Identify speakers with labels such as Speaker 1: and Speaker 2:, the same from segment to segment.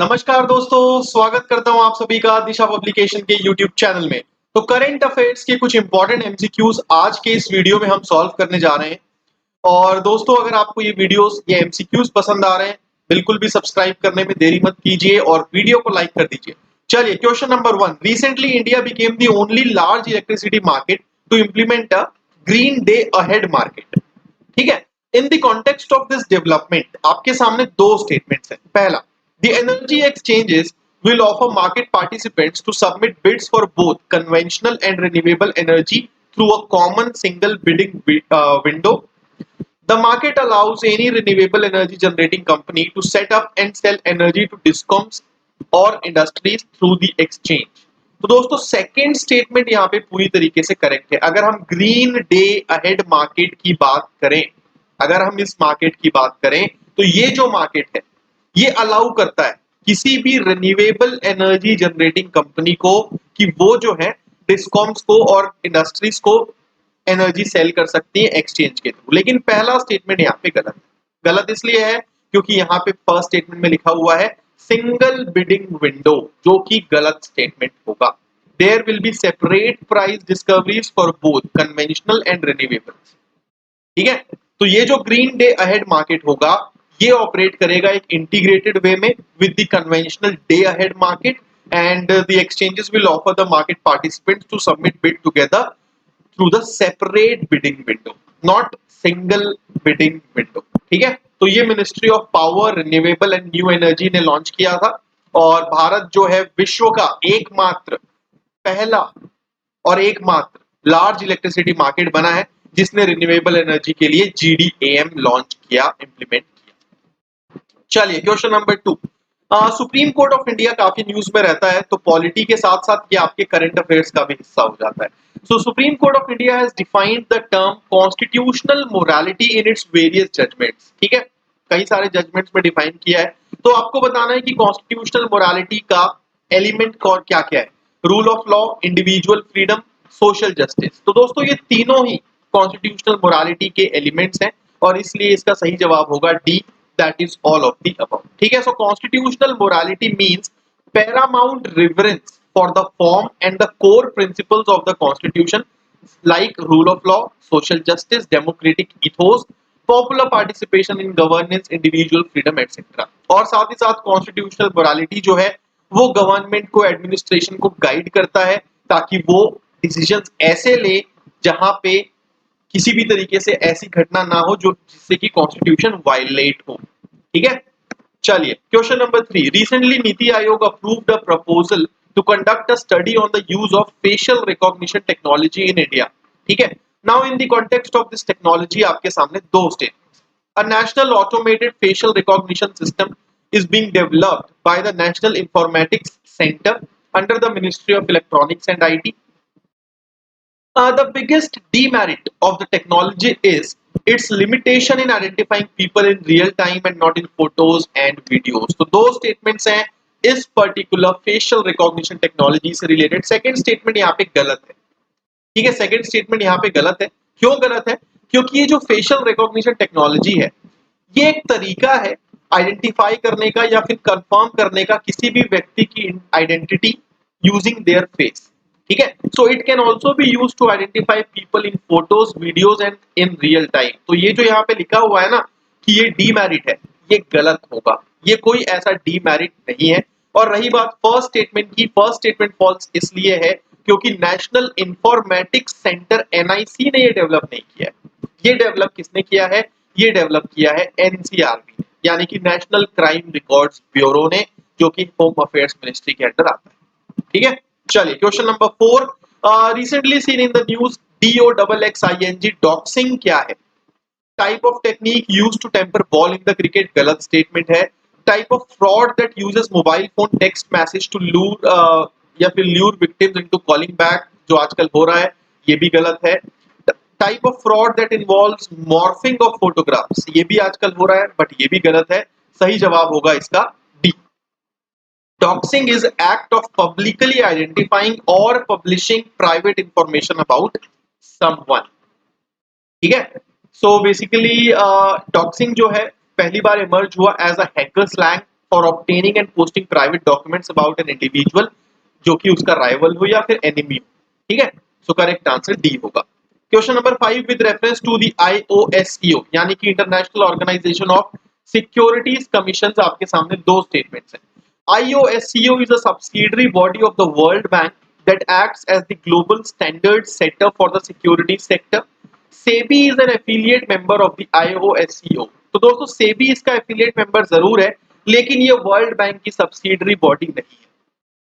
Speaker 1: नमस्कार दोस्तों, स्वागत करता हूं आप सभी का दिशा पब्लिकेशन के यूट्यूब चैनल में। तो करंट अफेयर्स के कुछ इंपॉर्टेंट एमसीक्यूज आज के इस वीडियो में हम सॉल्व करने जा रहे हैं। और दोस्तों, अगर आपको ये वीडियोस ये एमसीक्यूज पसंद आ रहे हैं, बिल्कुल भी सब्सक्राइब करने में देरी मत कीजिए और वीडियो को लाइक कर दीजिए। चलिए, question number 1। Recently India became the only large electricity market to implement a green day ahead market. ठीक है। In the context of this development आपके सामने दो स्टेटमेंट्स हैं। पहला, the energy exchanges will offer market participants to submit bids for both conventional and renewable energy through a common single bidding window. The market allows any renewable energy generating company to set up and sell energy to discoms or industries through the exchange. तो दोस्तों, second statement यहाँ पे पूरी तरीके से correct है। अगर हम ग्रीन डे अहेड मार्केट की बात करें, अगर हम इस मार्केट की बात करें, तो ये जो मार्केट है ये अलाउ करता है किसी भी रिन्यूएबल एनर्जी जनरेटिंग कंपनी को कि वो जो है डिस्कॉम्स को और इंडस्ट्रीज को एनर्जी सेल कर सकती है एक्सचेंज के थ्रू। लेकिन पहला स्टेटमेंट यहाँ पे गलत है। गलत इसलिए है क्योंकि यहाँ पे फर्स्ट स्टेटमेंट में लिखा हुआ है सिंगल बिडिंग विंडो, जो कि गलत स्टेटमेंट होगा। There will be separate price discoveries for both conventional and renewables. ठीक है। तो ये जो ग्रीन डे अहेड मार्केट होगा ये ऑपरेट करेगा एक इंटीग्रेटेड वे में with the conventional day ahead market, and the exchanges will offer the market participants to submit bid together through the separate bidding window, not single bidding window. ठीक है। तो ये ministry of power, renewable and new energy ने launch किया था और भारत जो है विश्व का एकमात्र, पहला और एकमात्र लार्ज इलेक्ट्रिसिटी मार्केट बना है जिसने रिन्यूएबल एनर्जी के लिए जीडीएएम लॉन्च किया, इंप्लीमेंट किया। चलिए, question number 2। Supreme court of India काफी न्यूज में रहता है, तो पॉलिटी के साथ साथ ये आपके करंट अफेयर्स का भी हिस्सा हो जाता है। So supreme court of India has defined the term constitutional morality in its various judgements. ठीक है, कई सारे जजमेंट्स में डिफाइन किया है। तो आपको बताना है कि कॉन्स्टिट्यूशनल मोरालिटी का एलिमेंट क्या क्या है। Rule of law, individual freedom, social justice. तो दोस्तों, ये तीनों ही कॉन्स्टिट्यूशनल मोरालिटी के एलिमेंट्स हैं और इसलिए इसका सही जवाब होगा D, that is all of the above. ठीक है। So constitutional morality means paramount reverence for the form and the core principles of the constitution, like rule of law, social justice, democratic ethos, popular participation in governance, individual freedom etcetera. और साथ ही साथ constitutional morality जो है वो government को, administration को guide करता है ताकि वो डिसीजंस ऐसे ले जहां पे किसी भी तरीके से ऐसी घटना ना हो जो जिससे कि कॉन्स्टिट्यूशन वायलेट हो। ठीक है। चलिए, question number 3। Recently NITI Aayog approved a proposal to conduct a study on the use of facial recognition technology in India. ठीक है। Now in the context of this technology आपके सामने दो statements. A national automated facial recognition system is being developed by the National Informatics Center under the Ministry of Electronics and IT. The biggest demerit of the technology is its limitation in identifying people in real time and not in photos and videos. तो दो statements हैं इस particular facial recognition technology से related। Second statement यहाँ पे गलत है। ठीक है, सेकंड स्टेटमेंट यहाँ पे गलत है। क्यों गलत है? क्योंकि ये जो फेशियल रिकॉग्निशन टेक्नोलॉजी है ये एक तरीका है आइडेंटिफाई करने का या फिर कंफर्म करने का किसी भी व्यक्ति की आइडेंटिटी यूजिंग देयर फेस। ठीक है। So it can also be used to identify people in photos, videos and in real time. तो ये जो यहाँ पे लिखा हुआ है ना कि ये डीमेरिट है, ये गलत होगा। ये कोई ऐसा डीमेरिट नहीं है। और रही बात फर्स्ट स्टेटमेंट की, फर्स्ट स्टेटमेंट फॉल्स इसलिए है क्योंकि नेशनल इंफॉर्मेटिक्स सेंटर एनआईसी ने ये डेवलप नहीं किया है। ये डेवलप किसने किया है? ये डेवलप किया है एनसीआरबी ने, यानी कि नेशनल क्राइम रिकॉर्ड्स ब्यूरो ने, जो कि होम अफेयर्स मिनिस्ट्री के अंडर आता है। ठीक है। चलिए, question number 4। Recently seen in the news DOXXING, doxxing क्या है? Type of technique used to tamper ball in the cricket, गलत स्टेटमेंट है। Type of fraud that uses mobile phone text message to lure या फिर lure victims into calling back, जो आजकल हो रहा है, ये भी गलत है। Type of fraud that involves morphing of photographs, ये भी आजकल हो रहा है, बट ये भी गलत है। सही जवाब होगा इसका D. Doxxing is act of publicly identifying और publishing private information about someone. ठीक है। सो बेसिकली डॉक्सिंग जो है पहली बार इमर्ज हुआ as a hacker slang for obtaining and posting private documents about an individual, जो कि उसका राइवल हो या फिर एनिमी हो। ठीक है, सो करेक्ट आंसर डी होगा। Question number 5 with reference to the IOSCO यानी कि international organisation of securities commission, आपके सामने दो स्टेटमेंट्स हैं। IOSCO is a subsidiary body of the World Bank that acts as the global standard setter for the security sector. SEBI is an affiliate member of the IOSCO. तो दोस्तों SEBI इसका affiliate member जरूर है, लेकिन ये world bank की subsidiary body नहीं है।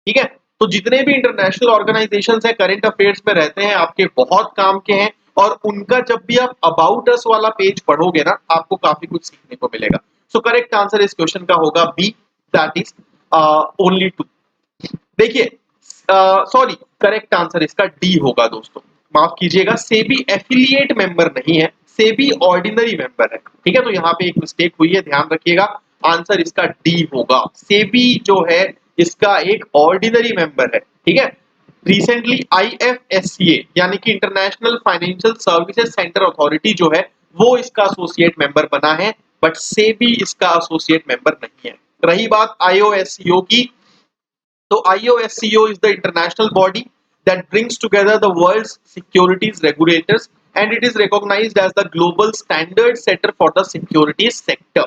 Speaker 1: ठीक है, तो जितने भी इंटरनेशनल ऑर्गेनाइजेशंस हैं करंट अफेयर्स में रहते हैं, आपके बहुत काम के हैं, और उनका जब भी आप अबाउट अस वाला पेज पढ़ोगे ना, आपको काफी कुछ सीखने को मिलेगा। सो करेक्ट आंसर इस क्वेश्चन का होगा बी, दैट इज ओनली 2। देखिए, सॉरी, करेक्ट आंसर इसका डी होगा दोस्तों, माफ कीजिएगा, सेबी एफिलिएट मेंबर नहीं है, सेबी ऑर्डिनरी मेंबर है। ठीक है, तो यहाँ पे एक मिस्टेक हुई है, ध्यान रखिएगा, आंसर इसका डी होगा। सेबी जो है इसका एक ऑर्डिनरी मेंबर है। ठीक है, रिसेंटली IFSCA यानी कि international financial services centre authority जो है वो इसका एसोसिएट मेंबर बना है, बट सेबी इसका एसोसिएट मेंबर नहीं है। रही बात IOSCO की, तो IOSCO is the international body that brings together the world's securities regulators and it is recognized as the global standard setter for the securities sector.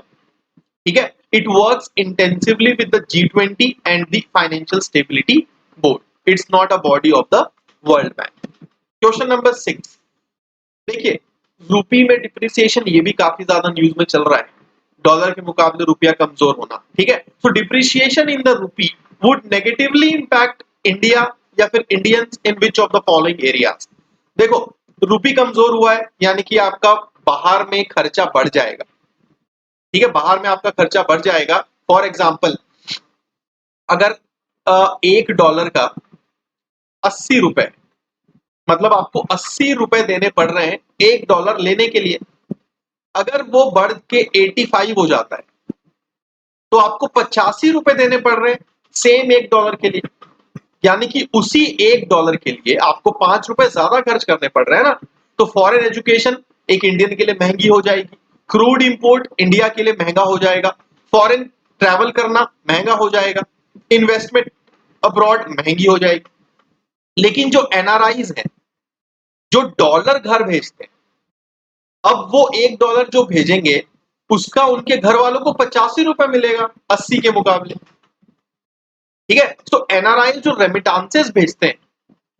Speaker 1: ठीक है, it works intensively with the G20 and the Financial Stability Board. It's not a body of the World Bank. Question number 6, देखिए रूपी में depreciation ये भी काफी ज्यादा news में चल रहा है, डॉलर के मुकाबले रुपया कमजोर होना। ठीक है, तो डिप्रिसिएशन इन द रूपी वुड नेगेटिवली इंपैक्ट इंडिया या फिर Indians in which of the following areas. देखो, रूपी कमजोर हुआ है यानी कि आपका बाहर में खर्चा बढ़ जाएगा। ठीक है, बाहर में आपका खर्चा बढ़ जाएगा। फॉर एग्जाम्पल, अगर $1 का 80 रुपए, मतलब आपको 80 रुपए देने पड़ रहे हैं $1 लेने के लिए, अगर वो बढ़ के 85 हो जाता है तो आपको 85 रुपए देने पड़ रहे हैं सेम $1 के लिए, यानी कि उसी $1 के लिए आपको 5 रुपए ज्यादा खर्च करने पड़ रहे हैं ना। तो फॉरेन एजुकेशन एक इंडियन के लिए महंगी हो जाएगी, क्रूड इंपोर्ट इंडिया के लिए महंगा हो जाएगा, फॉरेन ट्रैवल करना महंगा हो जाएगा, इन्वेस्टमेंट अब्रॉड महंगी हो जाएगी। लेकिन जो NRIs हैं जो डॉलर घर भेजते हैं, अब वो $1 जो भेजेंगे उसका उनके घर वालों को 85 रुपए मिलेगा 80 के मुकाबले। ठीक है, तो NRI जो रेमिटांसेस भेजते हैं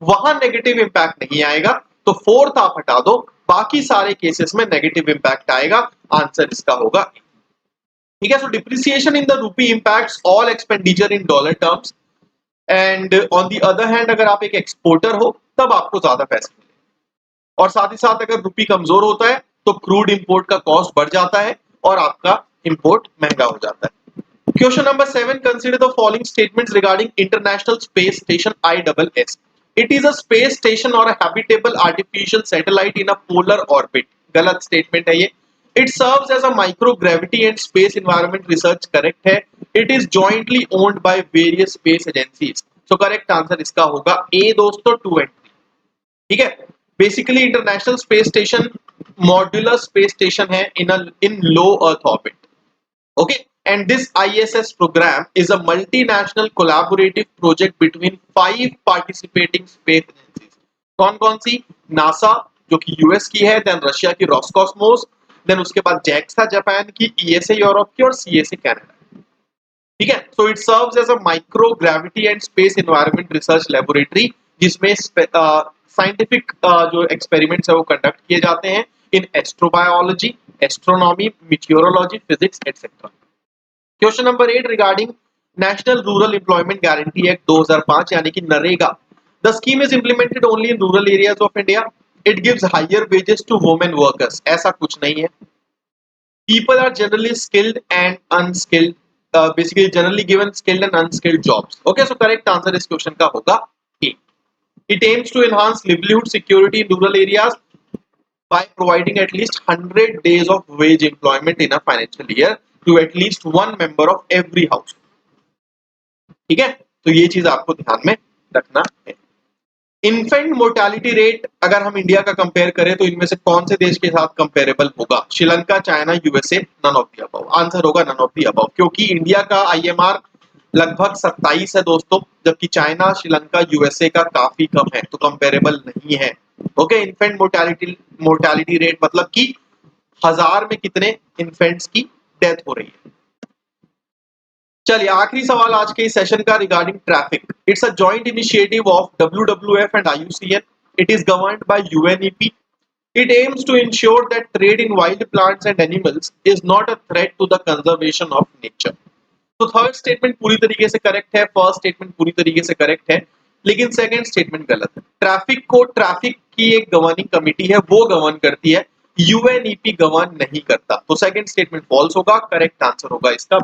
Speaker 1: वहां नेगेटिव इंपैक्ट नहीं आएगा, तो फोर्थ आप हटा दो, बाकी सारे केसेस में नेगेटिव इंपैक्ट आएगा। आंसर इसका होगा। ठीक है, so depreciation in the rupee impacts all expenditure in dollar terms and on the other hand अगर आप एक एक्सपोर्टर हो तब आपको ज्यादा पैसे मिलेंगे, और साथ ही साथ अगर रूपी कमजोर होता है तो क्रूड इंपोर्ट का कॉस्ट बढ़ जाता है और आपका इंपोर्ट महंगा हो जाता है। Question number 7, consider the following statements regarding International Space Station ISS. It is a space station or a habitable artificial satellite in a polar orbit. गलत statement है ये। It serves as a microgravity and space environment research, correct है। It is jointly owned by various space agencies. So correct answer इसका होगा A दोस्तों, 2 and 3। ठीक है, basically international space station modular space station है in low earth orbit. Okay, and this ISS program is a multinational collaborative project between 5 participating space agencies. कौन-कौन सी? NASA जो कि US की है, देन रशिया की रोस्कोस्मोस, देन उसके बाद JAXA Japan की, ESA यूरोप की और CSA कनाडा। ठीक है, so it serves as a micro gravity and space environment research laboratory, जिसमें साइंटिफिक जो एक्सपेरिमेंट्स है वो कंडक्ट किए जाते हैं in astrobiology, astronomy, meteorology, physics etcetera. Question number 8 regarding national rural employment guarantee act 2005 यानी कि NREGA. The scheme is implemented only in rural areas of India. It gives higher wages to women workers. ऐसा कुछ नहीं है। People are generally skilled and unskilled, basically generally given skilled and unskilled jobs. Okay, so correct answer इस question का होगा A. It aims to enhance livelihood security in rural areas by providing at least 100 days of wage employment in a financial year to at least one member of every household. ठीक है, तो ये चीज आपको ध्यान में रखना है। इन्फेंट मोर्टेलिटी रेट अगर हम इंडिया का कंपेयर करें तो इनमें से कौन से देश के साथ कंपेरेबल होगा? Sri Lanka, China, USA, none of the above. Answer होगा नन ऑफ द अबव, क्योंकि इंडिया का आईएमआर लगभग 27 है दोस्तों, जबकि चाइना, श्रीलंका, यूएसए का काफी कम है, तो कंपेरेबल नहीं है। ओके, इन्फेंट मोर्टेलिटी रेट मतलब कि 1000 में कितने इन्फेंट्स की डेथ हो रही है। चलिए आखिरी सवाल आज के इस सेशन का regarding traffic. It's a joint initiative of WWF and IUCN. It is governed bye UNEP. It aims to ensure that trade in wild plants and animals is not a threat to the conservation of nature. तो third statement पूरी तरीके से correct है, first statement पूरी तरीके से correct है, लेकिन सेकंड स्टेटमेंट गलत है। ट्रैफिक की एक गवर्निंग कमिटी है, वो गवर्न करती है, UNEP गवर्न नहीं करता। तो सेकंड स्टेटमेंट फॉल्स होगा, करेक्ट आंसर होगा इसका।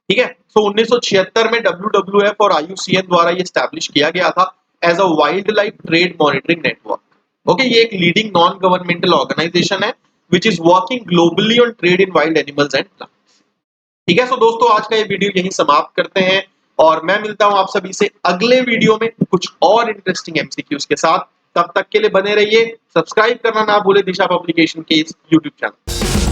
Speaker 1: ठीक है, तो 1976 में WWF और IUCN द्वारा ये एस्टैब्लिश किया गया था as a wildlife trade monitoring network. Okay, ये एक लीडिंग नॉन गवर्नमेंटल ऑर्गेनाइजेशन है which is working globally on trade in wild animals and plants. ठीक है, सो दोस्तों आज का ये वीडियो यहीं समाप्त करते हैं और मैं मिलता हूं आप सभी से अगले वीडियो में कुछ और इंटरेस्टिंग MCQs के साथ। तब तक के लिए बने रहिए, सब्सक्राइब करना ना भूले दिशा पब्लिकेशन के इस YouTube चैनल।